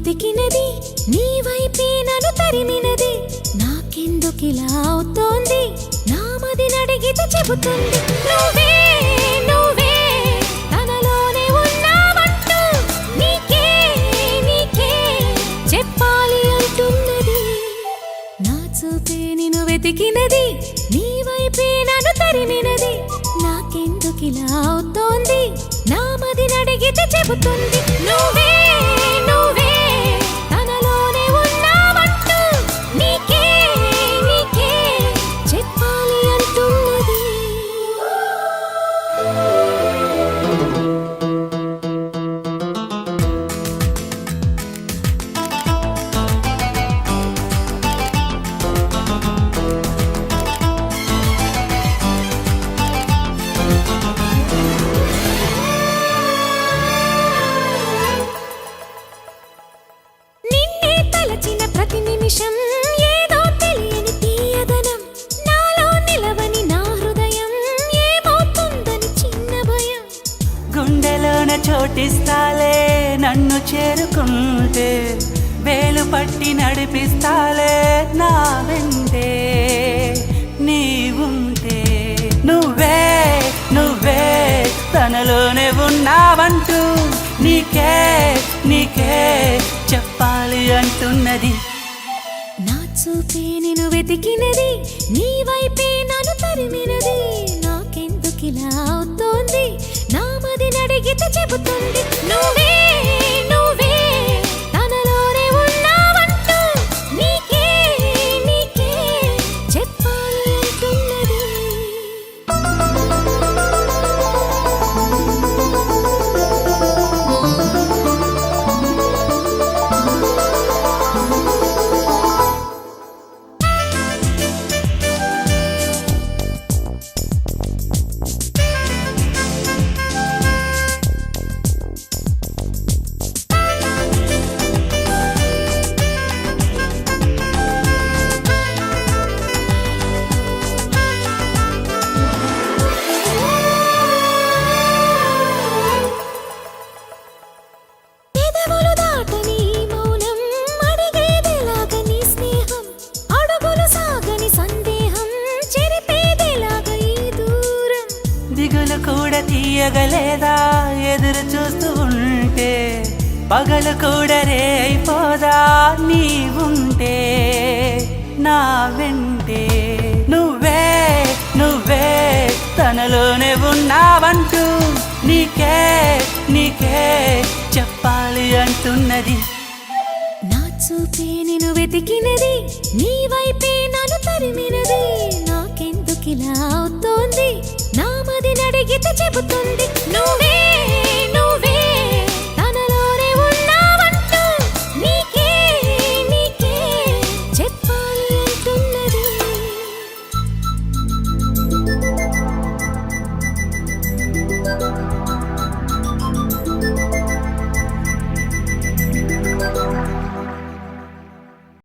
వెతికినది నీ వైపే నన్ను తరిమినది నాకెందుకిలా అవుతోంది నా మదిని అడిగితే చెబుతుంది నువ్వే నువ్వే తనలోనే ఉన్నావంటూ నీకే నీకే చెప్పాలి అంటున్నది నా చూపే నిన్ను వెతికినది నీ వైపే నన్ను తరిమినది నాకెందుకిలా అవుతోంది నా మదిని అడిగితే చెబుతుంది నువ్వే నువ్వే తనలోనే ఉన్నావంటూ నీకే నీకే చెప్పాలి అంటున్నది నిన్నే తలచిన ప్రతి నిమిషం ఏదో తెలియని తీయదనం నాలో నిలవని నా హృదయం ఏమవుతుందని చిన్న భయం గుండెలోన చోటిస్తాలే నన్ను చేరుకుంటే వేలు పట్టి నడిపిస్తాలే నా వెంటే నీవుంటే నువ్వే నువ్వే తనలోనే ఉన్నావంటూ నీకే నీకే చెప్పాలి అంటున్నది నా చూపే నిన్ను వెతికినది నీ వైపే నన్ను తరిమినది నాకెందుకిలా అవుతోంది నా మదిని అడిగితే చెబుతుంది నువ్వే నువ్వే తనలోనే ఉన్నావంటూ నీకే నీకే చెప్పాలి అంటున్నది పెదవులు దాటని మౌనం అడిగేదేలాగ నీ స్నేహం అడుగులు సాగని సందేహం చెరిపేదేలాగ ఈ దూరం దిగులు కూడా తీయగలేదా ఎదురు చూస్తూ ఉంటే పగలు కూడా రే అయిపోదా నీవుంటే నా వెంటే నువ్వే నువ్వే తనలోనే ఉన్నావంటూ నీకే నీకే చెప్పాలి అంటున్నది నా చూపే నిన్ను వెతికినది నీ వైపే నన్ను తరిమినది నాకెందుకిలా అవుతోంది నా మదిని అడిగితే చెబుతుంది నువ్వే